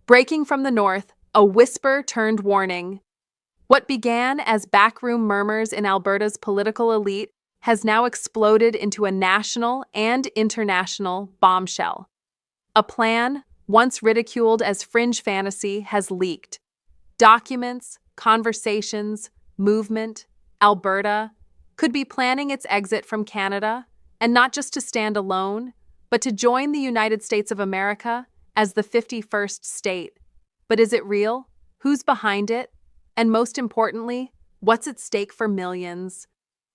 Breaking from the north, a whisper turned warning. What began as backroom murmurs in Alberta's political elite has now exploded into a national and international bombshell. A plan, once ridiculed as fringe fantasy, has leaked. Documents, conversations, movement, Alberta could be planning its exit from Canada, and not just to stand alone, but to join the United States of America as the 51st state. But is it real? Who's behind it? And most importantly, what's at stake for millions?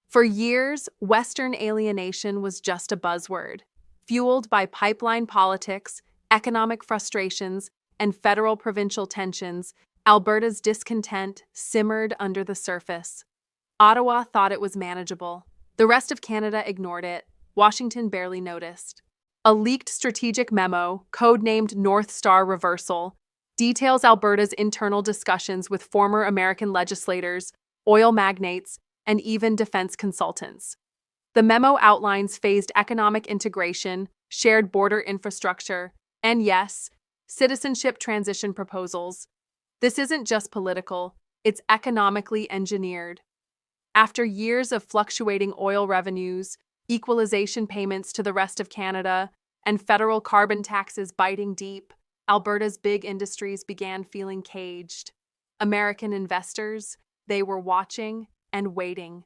For years, Western alienation was just a buzzword, fueled by pipeline politics, economic frustrations, and federal-provincial tensions. Alberta's discontent simmered under the surface. Ottawa thought it was manageable. The rest of Canada ignored it. Washington barely noticed. A leaked strategic memo, codenamed North Star Reversal, details Alberta's internal discussions with former American legislators, oil magnates, and even defense consultants. The memo outlines phased economic integration, shared border infrastructure, and yes, citizenship transition proposals. This isn't just political, it's economically engineered. After years of fluctuating oil revenues, equalization payments to the rest of Canada, and federal carbon taxes biting deep, Alberta's big industries began feeling caged. American investors, they were watching and waiting.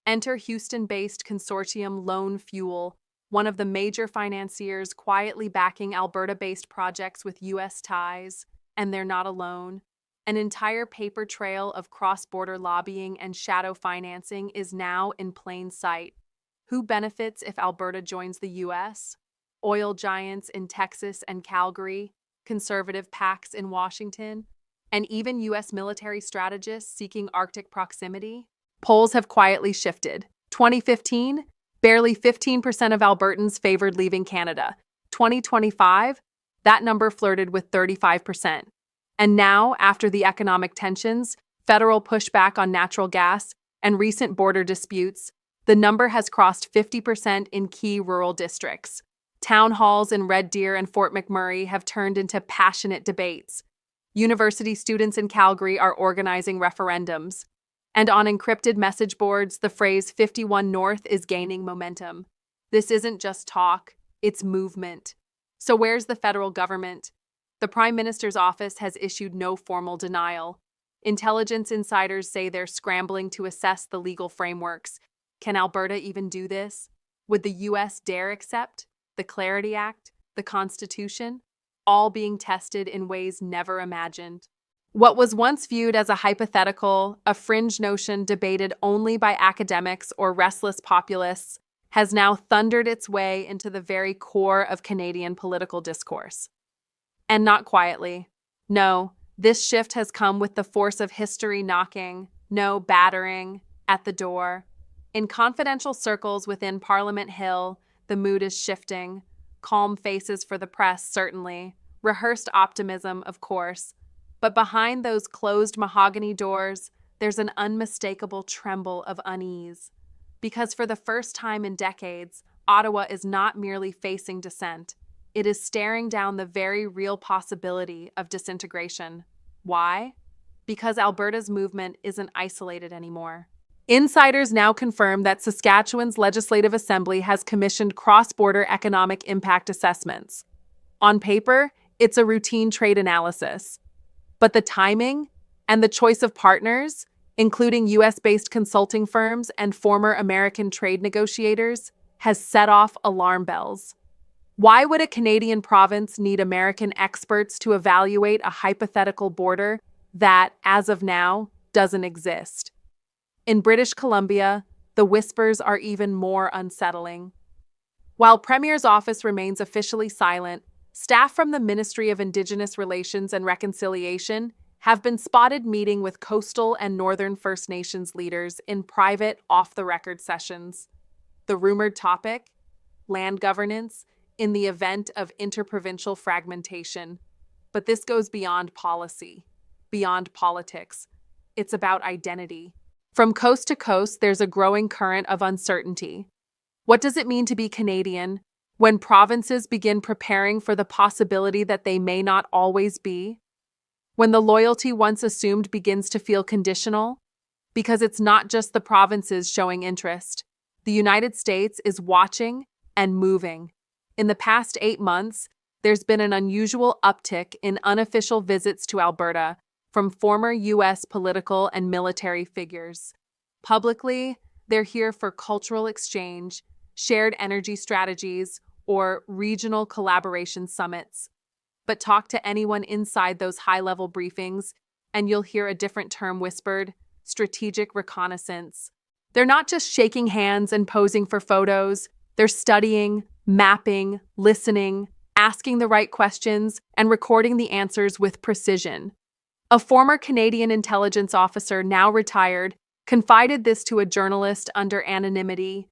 Enter Houston-based consortium Lone Fuel, one of the major financiers quietly backing Alberta-based projects with U.S. ties, and they're not alone. An entire paper trail of cross-border lobbying and shadow financing is now in plain sight. Who benefits if Alberta joins the U.S.? Oil giants in Texas and Calgary, conservative PACs in Washington, and even U.S. military strategists seeking Arctic proximity? Polls have quietly shifted. 2015, barely 15% of Albertans favored leaving Canada. 2025, that number flirted with 35%. And now, after the economic tensions, federal pushback on natural gas, and recent border disputes, the number has crossed 50% in key rural districts. Town halls in Red Deer and Fort McMurray have turned into passionate debates. University students in Calgary are organizing referendums. And on encrypted message boards, the phrase 51 North is gaining momentum. This isn't just talk, it's movement. So where's the federal government? The Prime Minister's office has issued no formal denial. Intelligence insiders say they're scrambling to assess the legal frameworks. Can Alberta even do this? Would the U.S. dare accept the Clarity Act, the Constitution, all being tested in ways never imagined? What was once viewed as a hypothetical, a fringe notion debated only by academics or restless populists, has now thundered its way into the very core of Canadian political discourse. And not quietly. No, this shift has come with the force of history knocking, no battering, at the door. In confidential circles within Parliament Hill, the mood is shifting. Calm faces for the press, certainly. Rehearsed optimism, of course. But behind those closed mahogany doors, there's an unmistakable tremble of unease. Because for the first time in decades, Ottawa is not merely facing dissent. It is staring down the very real possibility of disintegration. Why? Because Alberta's movement isn't isolated anymore. Insiders now confirm that Saskatchewan's Legislative Assembly has commissioned cross-border economic impact assessments. On paper, it's a routine trade analysis. But the timing and the choice of partners, including US-based consulting firms and former American trade negotiators, has set off alarm bells. Why would a Canadian province need American experts to evaluate a hypothetical border that, as of now, doesn't exist? In British Columbia, the whispers are even more unsettling. While Premier's office remains officially silent, staff from the Ministry of Indigenous Relations and Reconciliation have been spotted meeting with coastal and northern First Nations leaders in private, off-the-record sessions. The rumored topic? Land governance in the event of interprovincial fragmentation. But this goes beyond policy, beyond politics. It's about identity. From coast to coast, there's a growing current of uncertainty. What does it mean to be Canadian? When provinces begin preparing for the possibility that they may not always be? When the loyalty once assumed begins to feel conditional? Because it's not just the provinces showing interest. The United States is watching and moving. In the past 8 months, there's been an unusual uptick in unofficial visits to Alberta from former U.S. political and military figures. Publicly, they're here for cultural exchange, shared energy strategies, or regional collaboration summits. But talk to anyone inside those high-level briefings, and you'll hear a different term whispered: strategic reconnaissance. They're not just shaking hands and posing for photos. They're studying, mapping, listening, asking the right questions, and recording the answers with precision. A former Canadian intelligence officer, now retired, confided this to a journalist under anonymity.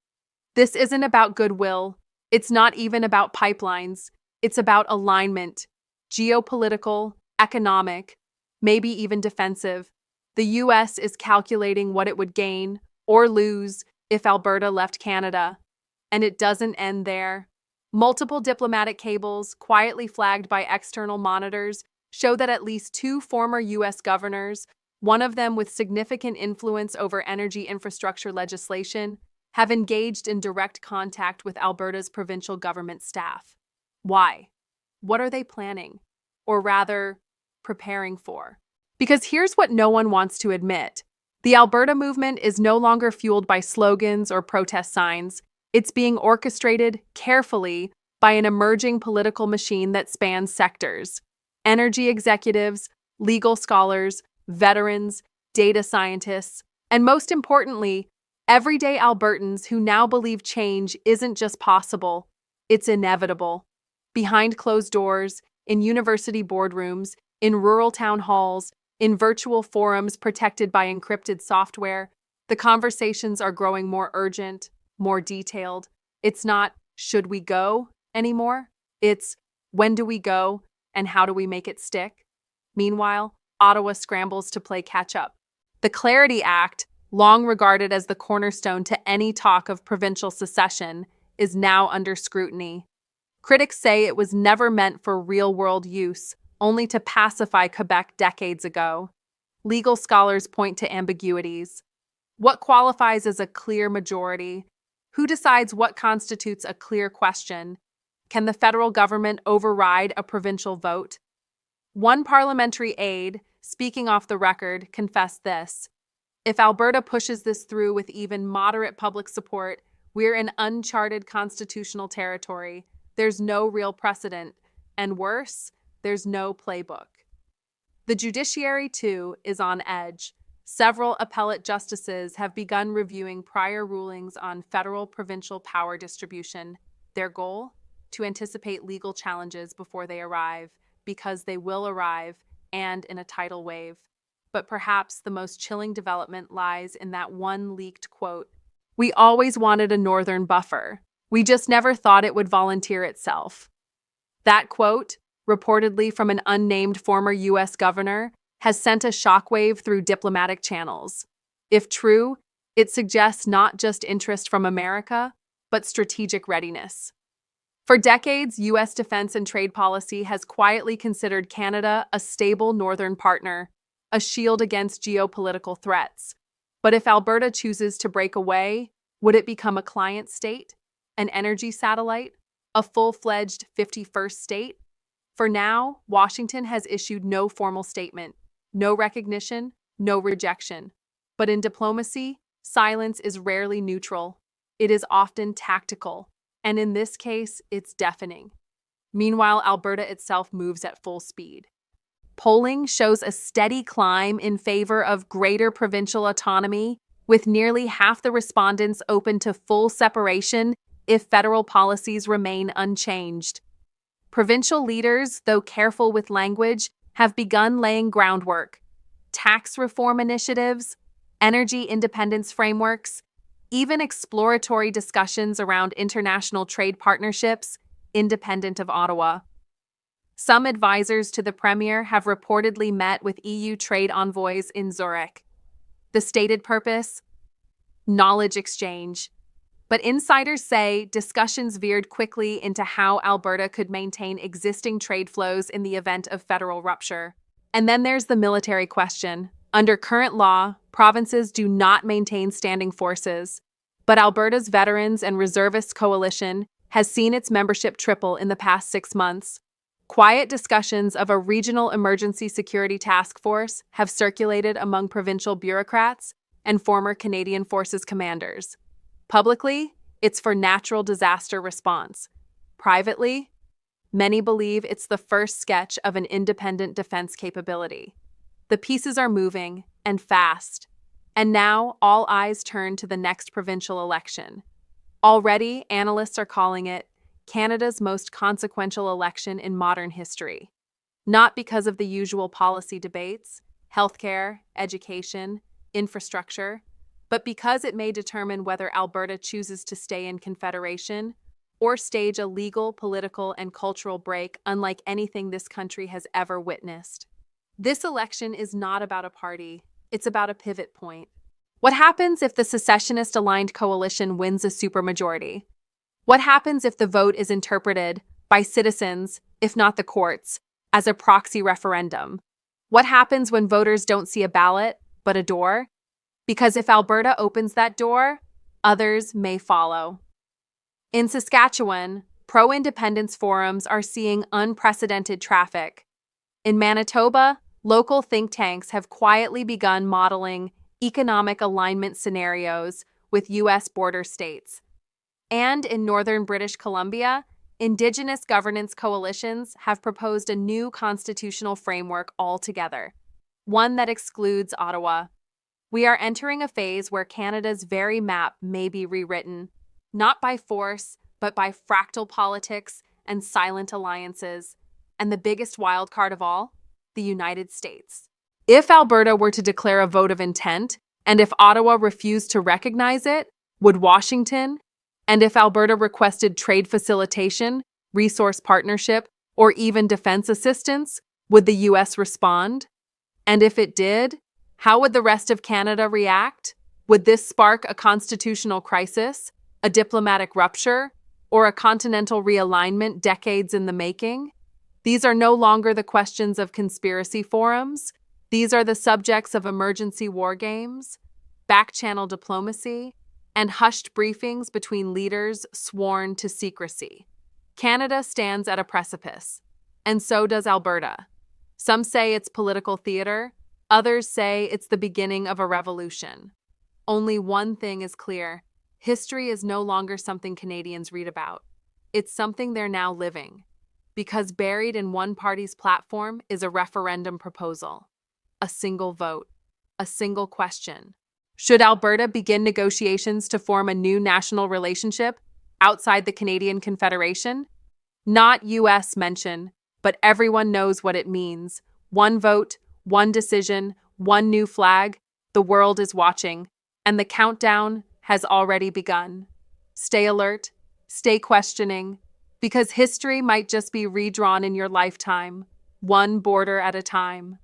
This isn't about goodwill. It's not even about pipelines. It's about alignment, geopolitical, economic, maybe even defensive. The U.S. is calculating what it would gain or lose if Alberta left Canada. And it doesn't end there. Multiple diplomatic cables, quietly flagged by external monitors, show that at least 2 former U.S. governors, one of them with significant influence over energy infrastructure legislation, have engaged in direct contact with Alberta's provincial government staff. Why? What are they planning? Or rather, preparing for? Because here's what no one wants to admit. The Alberta movement is no longer fueled by slogans or protest signs. It's being orchestrated carefully by an emerging political machine that spans sectors: energy executives, legal scholars, veterans, data scientists, and most importantly, everyday Albertans who now believe change isn't just possible, it's inevitable. Behind closed doors, in university boardrooms, in rural town halls, in virtual forums protected by encrypted software, the conversations are growing more urgent, more detailed. It's not, should we go, anymore? It's, when do we go, and how do we make it stick? Meanwhile, Ottawa scrambles to play catch-up. The Clarity Act, long regarded as the cornerstone to any talk of provincial secession, is now under scrutiny. Critics say it was never meant for real-world use, only to pacify Quebec decades ago. Legal scholars point to ambiguities. What qualifies as a clear majority? Who decides what constitutes a clear question? Can the federal government override a provincial vote? One parliamentary aide, speaking off the record, confessed this: "If Alberta pushes this through with even moderate public support, we're in uncharted constitutional territory. There's no real precedent, and worse, there's no playbook." The judiciary, too, is on edge. Several appellate justices have begun reviewing prior rulings on federal-provincial power distribution. Their goal? To anticipate legal challenges before they arrive, because they will arrive, and in a tidal wave. But perhaps the most chilling development lies in that one leaked quote: "We always wanted a northern buffer. We just never thought it would volunteer itself." That quote, reportedly from an unnamed former U.S. governor, has sent a shockwave through diplomatic channels. If true, it suggests not just interest from America, but strategic readiness. For decades, U.S. defense and trade policy has quietly considered Canada a stable northern partner, a shield against geopolitical threats. But if Alberta chooses to break away, would it become a client state, an energy satellite, a full-fledged 51st state? For now, Washington has issued no formal statement, no recognition, no rejection. But in diplomacy, silence is rarely neutral. It is often tactical, and in this case, it's deafening. Meanwhile, Alberta itself moves at full speed. Polling shows a steady climb in favor of greater provincial autonomy, with nearly half the respondents open to full separation if federal policies remain unchanged. Provincial leaders, though careful with language, have begun laying groundwork. Tax reform initiatives, energy independence frameworks, even exploratory discussions around international trade partnerships, independent of Ottawa. Some advisors to the Premier have reportedly met with EU trade envoys in Zurich. The stated purpose? Knowledge exchange. But insiders say discussions veered quickly into how Alberta could maintain existing trade flows in the event of federal rupture. And then there's the military question. Under current law, provinces do not maintain standing forces, but Alberta's Veterans and Reservists Coalition has seen its membership triple in the past 6 months. Quiet discussions of a regional emergency security task force have circulated among provincial bureaucrats and former Canadian Forces commanders. Publicly, it's for natural disaster response. Privately, many believe it's the first sketch of an independent defense capability. The pieces are moving, and fast. And now, all eyes turn to the next provincial election. Already, analysts are calling it Canada's most consequential election in modern history. Not because of the usual policy debates, healthcare, education, infrastructure, but because it may determine whether Alberta chooses to stay in Confederation or stage a legal, political, and cultural break unlike anything this country has ever witnessed. This election is not about a party, it's about a pivot point. What happens if the secessionist-aligned coalition wins a supermajority? What happens if the vote is interpreted by citizens, if not the courts, as a proxy referendum? What happens when voters don't see a ballot, but a door? Because if Alberta opens that door, others may follow. In Saskatchewan, pro-independence forums are seeing unprecedented traffic. In Manitoba, local think tanks have quietly begun modeling economic alignment scenarios with U.S. border states. And in northern British Columbia, Indigenous governance coalitions have proposed a new constitutional framework altogether, one that excludes Ottawa. We are entering a phase where Canada's very map may be rewritten, not by force, but by fractal politics and silent alliances. And the biggest wildcard of all, the United States. If Alberta were to declare a vote of intent, and if Ottawa refused to recognize it, would Washington? And if Alberta requested trade facilitation, resource partnership, or even defense assistance, would the U.S. respond? And if it did, how would the rest of Canada react? Would this spark a constitutional crisis, a diplomatic rupture, or a continental realignment decades in the making? These are no longer the questions of conspiracy forums. These are the subjects of emergency war games, back-channel diplomacy, and hushed briefings between leaders sworn to secrecy. Canada stands at a precipice, and so does Alberta. Some say it's political theater, others say it's the beginning of a revolution. Only one thing is clear: history is no longer something Canadians read about. It's something they're now living, because buried in one party's platform is a referendum proposal. A single vote, a single question. Should Alberta begin negotiations to form a new national relationship outside the Canadian Confederation? Not U.S. mention, but everyone knows what it means. One vote, one decision, one new flag. The world is watching, and the countdown has already begun. Stay alert, stay questioning, because history might just be redrawn in your lifetime, one border at a time.